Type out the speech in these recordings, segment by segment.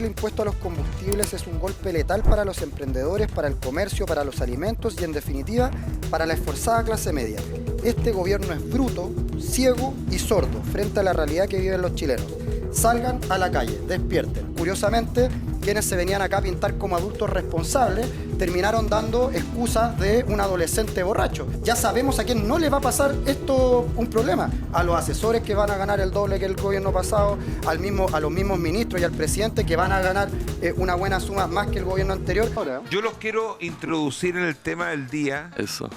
el impuesto a los combustibles es un golpe letal para los emprendedores, para el comercio, para los alimentos y, en definitiva, para la esforzada clase media. Este gobierno es bruto, ciego y sordo frente a la realidad que viven los chilenos. Salgan a la calle, despierten. Curiosamente, quienes se venían acá a pintar como adultos responsables terminaron dando excusas de un adolescente borracho. Ya sabemos a quién no le va a pasar esto un problema. A los asesores que van a ganar el doble que el gobierno pasado, a los mismos ministros y al presidente que van a ganar una buena suma más que el gobierno anterior. Yo los quiero introducir en el tema del día. Eso.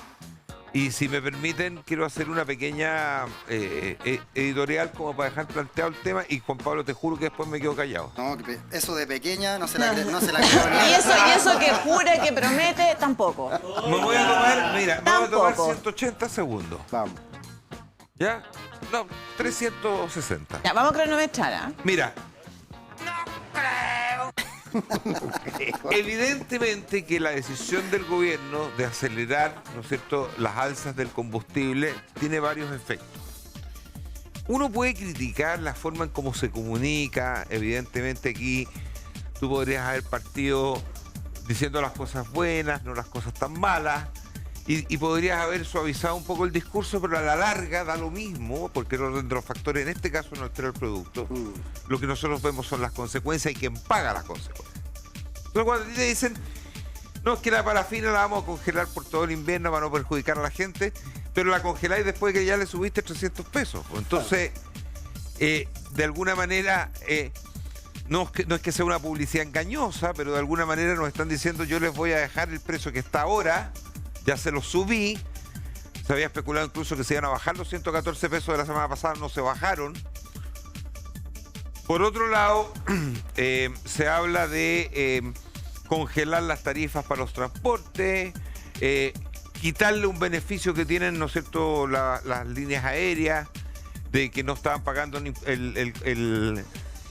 Y si me permiten, quiero hacer una pequeña editorial como para dejar planteado el tema. Y Juan Pablo, te juro que después me quedo callado. No, eso de pequeña no se la creo ni. Y eso que jura, que promete, tampoco. Me voy a tomar, mira, me voy a tomar 180 segundos. Vamos. ¿Ya? No, 360. Ya, vamos a cronometrar, ¿ah? Mira. Evidentemente que la decisión del gobierno de acelerar, ¿no es cierto?, las alzas del combustible tiene varios efectos. Uno puede criticar la forma en cómo se comunica. Evidentemente aquí tú podrías haber partido diciendo las cosas buenas, no las cosas tan malas, y podrías haber suavizado un poco el discurso, pero a la larga da lo mismo, porque el orden de los factores en este caso no altera el producto. Lo que nosotros vemos son las consecuencias y quien paga las consecuencias. Entonces cuando a ti te dicen, no, es que la parafina la vamos a congelar por todo el invierno para no perjudicar a la gente, pero la congeláis después de que ya le subiste 300 pesos. Entonces, de alguna manera, no es que sea una publicidad engañosa, pero de alguna manera nos están diciendo, yo les voy a dejar el precio que está ahora, ya se lo subí. Se había especulado incluso que se iban a bajar los 114 pesos de la semana pasada, no se bajaron. Por otro lado, se habla de congelar las tarifas para los transportes, quitarle un beneficio que tienen, ¿no es cierto?, las líneas aéreas, de que no estaban pagando el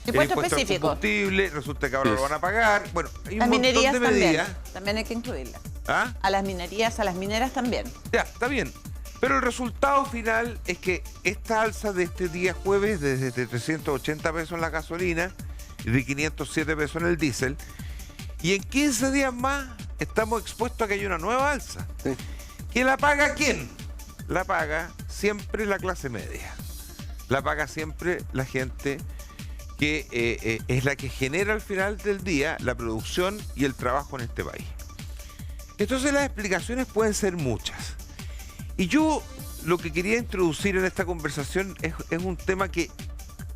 impuesto al combustible, resulta que ahora lo van a pagar. Bueno, hay un montón de medidas. También hay que incluirlas. ¿Ah? A las minerías, a las mineras también. Ya, está bien. Pero el resultado final es que esta alza de este día jueves, desde 380 pesos en la gasolina y de 507 pesos en el diésel, y en 15 días más estamos expuestos a que haya una nueva alza. Sí. ¿Que la paga quién? La paga siempre la clase media. La paga siempre la gente que es la que genera al final del día la producción y el trabajo en este país. Entonces las explicaciones pueden ser muchas. Y yo lo que quería introducir en esta conversación es un tema que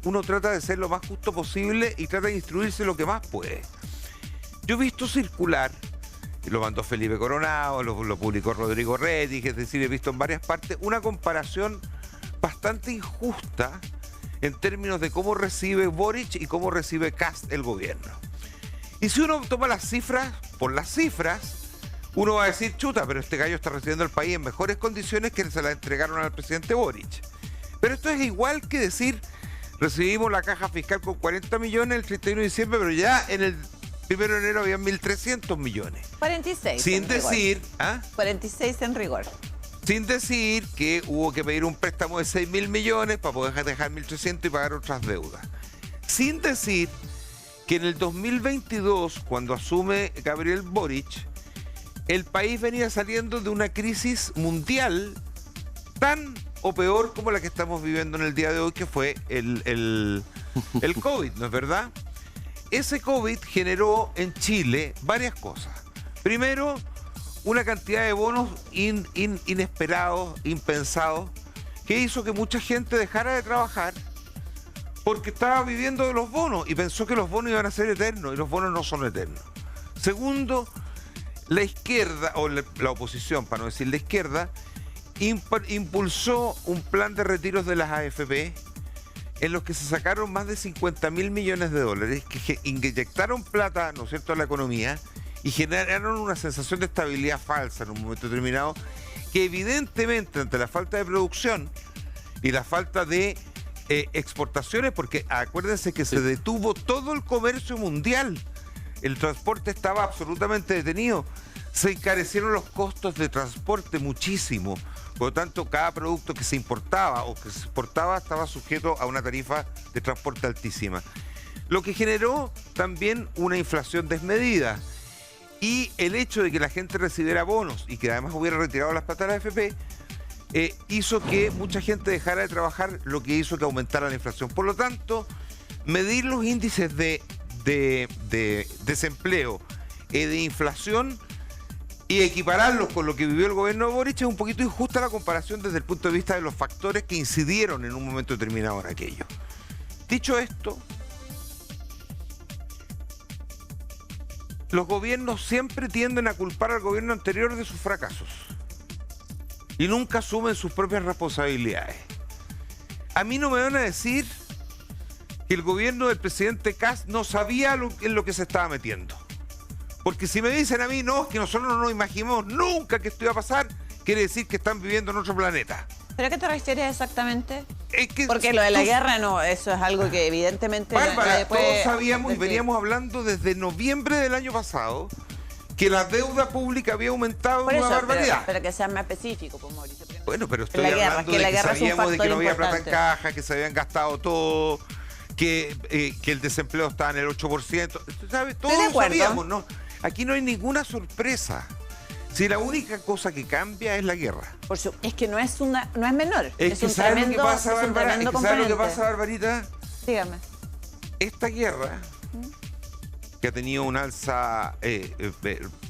uno trata de ser lo más justo posible y trata de instruirse lo que más puede. Yo he visto circular, y lo mandó Felipe Coronado, lo publicó Rodrigo Retti, es decir, he visto en varias partes una comparación bastante injusta en términos de cómo recibe Boric y cómo recibe Kast el gobierno. Y si uno toma las cifras por las cifras, uno va a decir, chuta, pero este gallo está recibiendo el país en mejores condiciones que se la entregaron al presidente Boric. Pero esto es igual que decir, recibimos la caja fiscal con 40 millones el 31 de diciembre, pero ya en el 1 de enero había 1.300 millones. 46. Sin decir, 46 en rigor. Sin decir que hubo que pedir un préstamo de 6.000 millones para poder dejar 1.300 y pagar otras deudas. Sin decir que en el 2022, cuando asume Gabriel Boric, el país venía saliendo de una crisis mundial tan o peor como la que estamos viviendo en el día de hoy, que fue el COVID, ¿no es verdad? Ese COVID generó en Chile varias cosas. Primero, una cantidad de bonos inesperados, impensados, que hizo que mucha gente dejara de trabajar porque estaba viviendo de los bonos y pensó que los bonos iban a ser eternos, y los bonos no son eternos. Segundo, la izquierda, o la oposición, para no decir la izquierda, impulsó un plan de retiros de las AFP en los que se sacaron más de 50.000 millones de dólares, que inyectaron plata, ¿no es cierto?, a la economía y generaron una sensación de estabilidad falsa en un momento determinado, que evidentemente ante la falta de producción y la falta de exportaciones, porque acuérdense que se detuvo todo el comercio mundial, el transporte estaba absolutamente detenido, se encarecieron los costos de transporte muchísimo, por lo tanto cada producto que se importaba o que se exportaba estaba sujeto a una tarifa de transporte altísima. lo que generó también una inflación desmedida. Y el hecho de que la gente recibiera bonos y que además hubiera retirado las plata de la AFP, hizo que mucha gente dejara de trabajar, lo que hizo que aumentara la inflación. Por lo tanto, medir los índices de desempleo y de inflación y equipararlos con lo que vivió el gobierno de Boric es un poquito injusta la comparación desde el punto de vista de los factores que incidieron en un momento determinado en aquello. Dicho esto, los gobiernos siempre tienden a culpar al gobierno anterior de sus fracasos y nunca asumen sus propias responsabilidades. A mí no me van a decir que el gobierno del presidente Kast no sabía en lo que se estaba metiendo. Porque si me dicen a mí, no, es que nosotros no nos imaginamos nunca que esto iba a pasar, quiere decir que están viviendo en otro planeta. ¿Pero a qué te refieres exactamente? Es que porque lo de la guerra, no, eso es algo que evidentemente... Bárbara, puede todos sabíamos y decir. veníamos hablando desde noviembre del año pasado que la deuda pública había aumentado Por una eso, barbaridad. pero que sea más específico, pues, Mauricio. Bueno, pero estoy la guerra, hablando que de la que guerra es un sabíamos de que factor no había plata en importante. caja, que se habían gastado todo, que el desempleo estaba en el 8%. ¿Sabe? Todos de lo acuerdo. sabíamos, ¿no? Aquí no hay ninguna sorpresa. Si la única cosa que cambia es la guerra. Es que no es menor. Es que un ¿sabes lo que tremendo, pasa, es un Bárbara? tremendo Es que ¿sabes lo que componente. pasa, Barbarita? Dígame. Esta guerra, que ha tenido un alza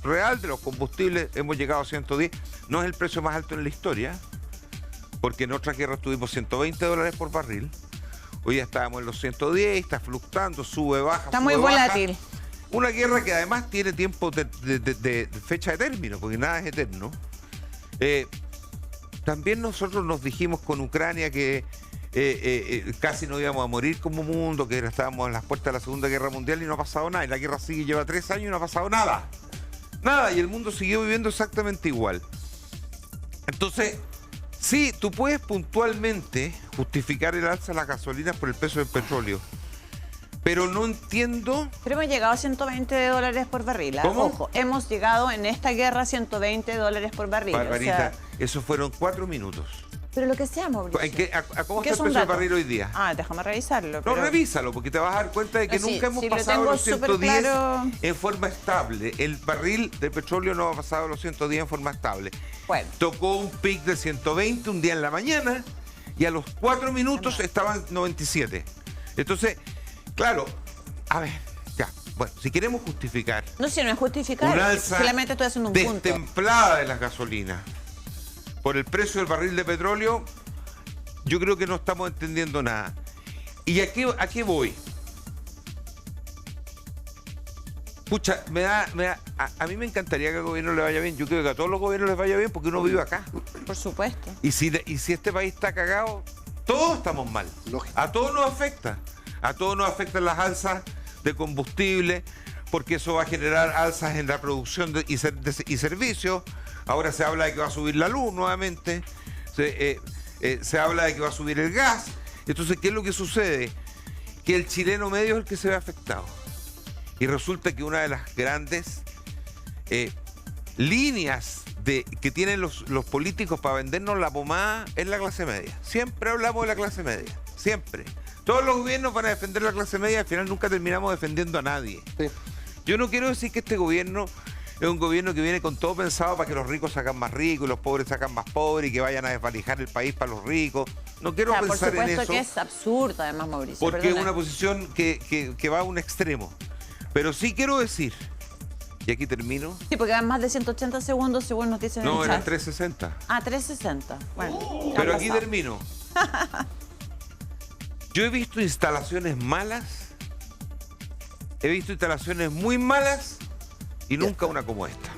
real de los combustibles, hemos llegado a 110, no es el precio más alto en la historia, porque en otras guerras tuvimos $120 por barril. Hoy ya estábamos en los 110, está fluctuando, sube, baja, Está sube, muy baja. volátil. Una guerra que además tiene tiempo de fecha de término, porque nada es eterno. También nosotros nos dijimos con Ucrania que casi no íbamos a morir como mundo, que estábamos en las puertas de la Segunda Guerra Mundial y no ha pasado nada. Y la guerra sigue, lleva 3 años y no ha pasado nada. Nada, y el mundo siguió viviendo exactamente igual. Entonces, sí, tú puedes puntualmente justificar el alza de las gasolinas por el precio del petróleo. Pero no entiendo... Pero hemos llegado a $120 por barril. ¿Ah? ¿Cómo? Ojo, hemos llegado en esta guerra a $120 por barril. Barbarita, O sea, esos fueron 4 minutos. pero lo que sea, Mauricio. ¿A cómo ¿Qué está es el un precio del dato? barril hoy día? Ah, déjame revisarlo. No, pero- revísalo, porque te vas a dar cuenta de que No, sí, nunca hemos sí, lo pasado tengo los súper 110 claro. en forma estable. El barril de petróleo no ha pasado los 110 en forma estable. Bueno. Tocó un pic de 120 un día en la mañana y a los 4 minutos estaban 97. Entonces, claro, a ver, ya, bueno, si queremos justificar No, si no es justificar. un alza Solamente estoy haciendo un punto. destemplada de las gasolinas por el precio del barril de petróleo, yo creo que no estamos entendiendo nada. ¿Y a qué voy? Pucha, a mí me encantaría que al gobierno le vaya bien. Yo creo que a todos los gobiernos les vaya bien porque uno vive acá. Por supuesto. Y si este país está cagado, todos estamos mal. Lógico. A todos nos afecta. A todos nos afectan las alzas de combustible, porque eso va a generar alzas en la producción y servicios. Ahora se habla de que va a subir la luz nuevamente. Se habla de que va a subir el gas. Entonces, ¿qué es lo que sucede? Que el chileno medio es el que se ve afectado. Y resulta que una de las grandes líneas que tienen los políticos para vendernos la pomada es la clase media. Siempre hablamos de la clase media. Siempre. Todos los gobiernos van a defender la clase media y al final nunca terminamos defendiendo a nadie. Sí. Yo no quiero decir que este gobierno es un gobierno que viene con todo pensado para que los ricos sacan más ricos y los pobres sacan más pobres y que vayan a desvalijar el país para los ricos. No quiero O sea, por pensar en supuesto eso que es absurdo, además, Mauricio. porque es perdona. una posición que va a un extremo. Pero sí quiero decir, y aquí termino, Sí, porque van más de 180 segundos, según nos dicen en no, el eran chat. 360. Ah, 360. Bueno, ya Pero han aquí pasado. termino. Yo he visto instalaciones malas, he visto instalaciones muy malas y nunca una como esta.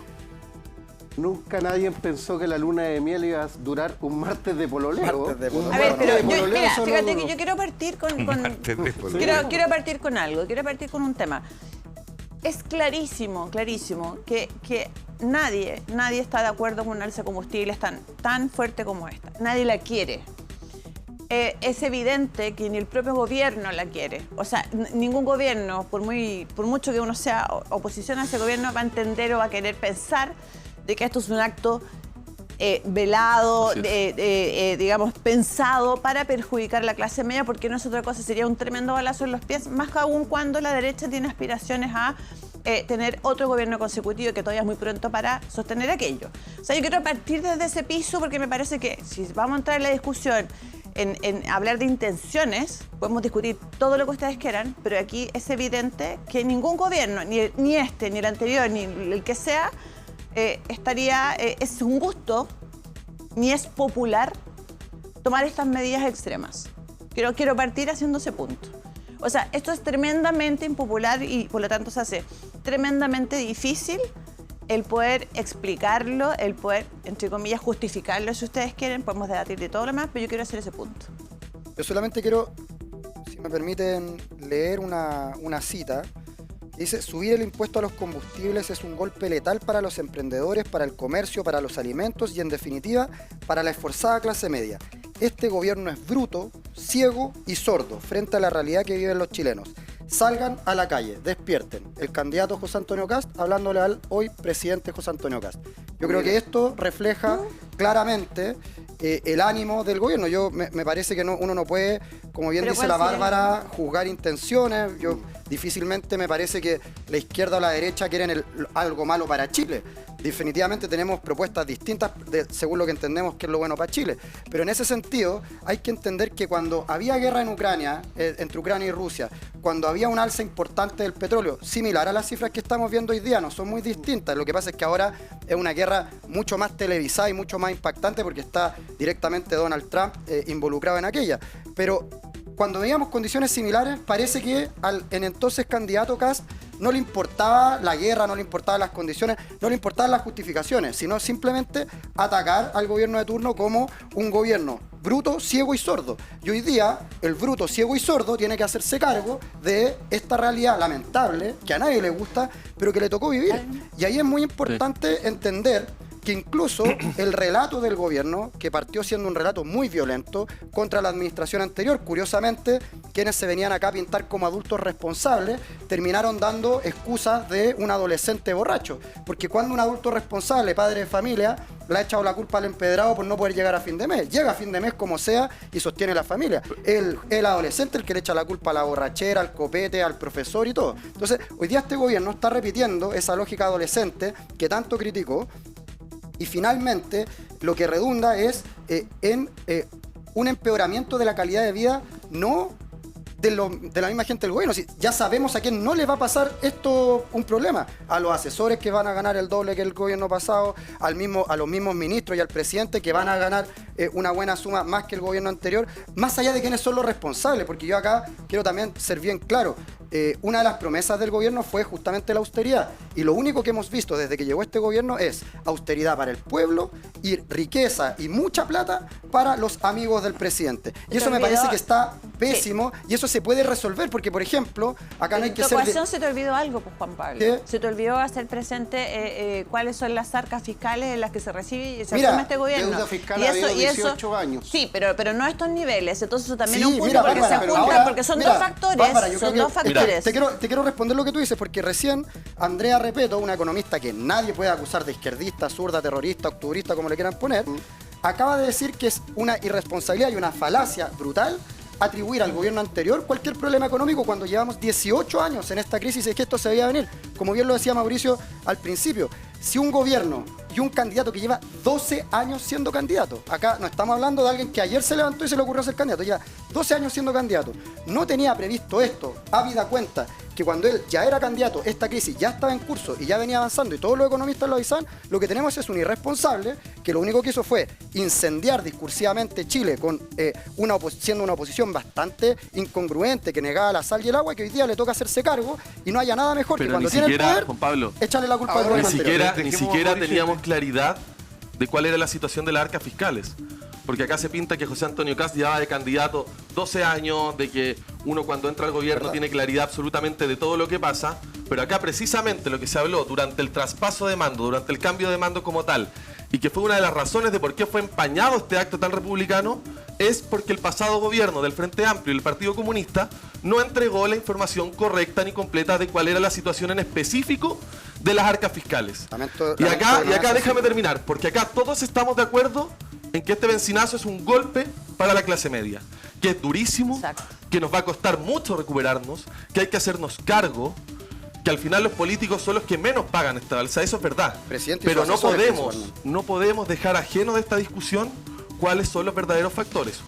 Nunca nadie pensó que la luna de miel iba a durar un martes de pololeo. Martes de Un pololeo. A ver, martes pero de yo, pololeo mira, solo fíjate que duró. yo quiero partir con Martes de pololeo. quiero partir con algo, quiero partir con un tema. Es clarísimo que nadie está de acuerdo con un alza de combustibles tan fuerte como esta. Nadie la quiere. Es evidente que ni el propio gobierno la quiere. O sea, ningún gobierno, por mucho que uno sea oposición a ese gobierno, va a entender o va a querer pensar de que esto es un acto velado, digamos, pensado para perjudicar a la clase media, porque no es otra cosa, sería un tremendo balazo en los pies, más aún cuando la derecha tiene aspiraciones a tener otro gobierno consecutivo, que todavía es muy pronto para sostener aquello. O sea, yo quiero partir desde ese piso porque me parece que si vamos a entrar en la discusión en hablar de intenciones, podemos discutir todo lo que ustedes quieran, pero aquí es evidente que ningún gobierno, ni este, ni el anterior, ni el que sea, es un gusto, ni es popular tomar estas medidas extremas. Quiero partir haciendo ese punto. O sea, esto es tremendamente impopular y por lo tanto se hace tremendamente difícil el poder explicarlo, el poder, entre comillas, justificarlo si ustedes quieren. Podemos debatir de todo lo demás, pero yo quiero hacer ese punto. Yo solamente quiero, si me permiten, leer una cita. Dice: subir el impuesto a los combustibles es un golpe letal para los emprendedores, para el comercio, para los alimentos y, en definitiva, para la esforzada clase media. Este gobierno es bruto, ciego y sordo frente a la realidad que viven los chilenos. Salgan a la calle, despierten. El candidato José Antonio Kast hablándole al hoy presidente José Antonio Kast. Yo creo que esto refleja claramente el ánimo del gobierno. Me parece que uno no puede, como bien dice la Bárbara, juzgar intenciones. Difícilmente me parece que la izquierda o la derecha quieren algo malo para Chile. Definitivamente tenemos propuestas distintas según lo que entendemos que es lo bueno para Chile. Pero en ese sentido hay que entender que cuando había guerra en Ucrania, entre Ucrania y Rusia, cuando había un alza importante del petróleo, similar a las cifras que estamos viendo hoy día, no son muy distintas. Lo que pasa es que ahora es una guerra mucho más televisada y mucho más impactante porque está directamente Donald Trump involucrado en aquella. Pero cuando veíamos condiciones similares, parece que al entonces candidato Kast no le importaba la guerra, no le importaban las condiciones, no le importaban las justificaciones, sino simplemente atacar al gobierno de turno como un gobierno bruto, ciego y sordo. Y hoy día, el bruto, ciego y sordo tiene que hacerse cargo de esta realidad lamentable, que a nadie le gusta, pero que le tocó vivir. Y ahí es muy importante entender que incluso el relato del gobierno, que partió siendo un relato muy violento contra la administración anterior, curiosamente, quienes se venían acá a pintar como adultos responsables, terminaron dando excusas de un adolescente borracho. Porque cuando un adulto responsable, padre de familia, le ha echado la culpa al empedrado por no poder llegar a fin de mes. Llega a fin de mes como sea y sostiene la familia. El adolescente el que le echa la culpa a la borrachera, al copete, al profesor y todo. Entonces, hoy día este gobierno está repitiendo esa lógica adolescente que tanto criticó. Y finalmente, lo que redunda es en un empeoramiento de la calidad de vida, no de la misma gente del gobierno. Ya sabemos a quién no le va a pasar esto un problema. A los asesores que van a ganar el doble que el gobierno pasado, a los mismos ministros y al presidente que van a ganar una buena suma más que el gobierno anterior, más allá de quiénes son los responsables, porque yo acá quiero también ser bien claro. Una de las promesas del gobierno fue justamente la austeridad. Y lo único que hemos visto desde que llegó este gobierno es austeridad para el pueblo y riqueza y mucha plata para los amigos del presidente. Y eso me parece que está pésimo, sí. Y eso se puede resolver porque, por ejemplo, acá no hay que ser... En tu ocasión se te olvidó algo, pues, Juan Pablo. ¿Qué? Se te olvidó hacer presente cuáles son las arcas fiscales en las que se recibe y se asume este gobierno. Deuda fiscal ha habido 18 años. Sí, pero no a estos niveles. Entonces eso también es un punto porque se juntan, porque son dos factores. Bárbara, son dos factores. Te quiero responder lo que tú dices, porque recién Andrea Repeto, una economista que nadie puede acusar de izquierdista, zurda, terrorista, octubrista, como le quieran poner, acaba de decir que es una irresponsabilidad y una falacia brutal atribuir al gobierno anterior cualquier problema económico cuando llevamos 18 años en esta crisis y es que esto se veía venir. Como bien lo decía Mauricio al principio, si un gobierno y un candidato que lleva 12 años siendo candidato, acá no estamos hablando de alguien que ayer se levantó y se le ocurrió ser candidato, lleva 12 años siendo candidato, no tenía previsto esto, habida cuenta que cuando él ya era candidato, esta crisis ya estaba en curso y ya venía avanzando y todos los economistas lo avisan, lo que tenemos es un irresponsable que lo único que hizo fue incendiar discursivamente Chile con siendo una oposición bastante incongruente que negaba la sal y el agua, que hoy día le toca hacerse cargo y no haya nada mejor que cuando tiene el poder, Juan Pablo, echarle la culpa al gobierno anterior. Ni siquiera teníamos claridad de cuál era la situación de las arcas fiscales. Porque acá se pinta que José Antonio Kast llevaba de candidato 12 años, de que uno cuando entra al gobierno tiene claridad absolutamente de todo lo que pasa, pero acá precisamente lo que se habló durante el traspaso de mando, durante el cambio de mando como tal, y que fue una de las razones de por qué fue empañado este acto tan republicano, es porque el pasado gobierno del Frente Amplio y el Partido Comunista no entregó la información correcta ni completa de cuál era la situación en específico de las arcas fiscales. Lamento Y que no acá sea déjame así. terminar, porque acá todos estamos de acuerdo en que este bencinazo es un golpe para la clase media, que es durísimo, Exacto. que nos va a costar mucho recuperarnos, que hay que hacernos cargo, que al final los políticos son los que menos pagan esta alza, eso es verdad. Presidente y Pero sus no asesores, podemos, principalmente. no podemos dejar ajeno de esta discusión cuáles son los verdaderos factores.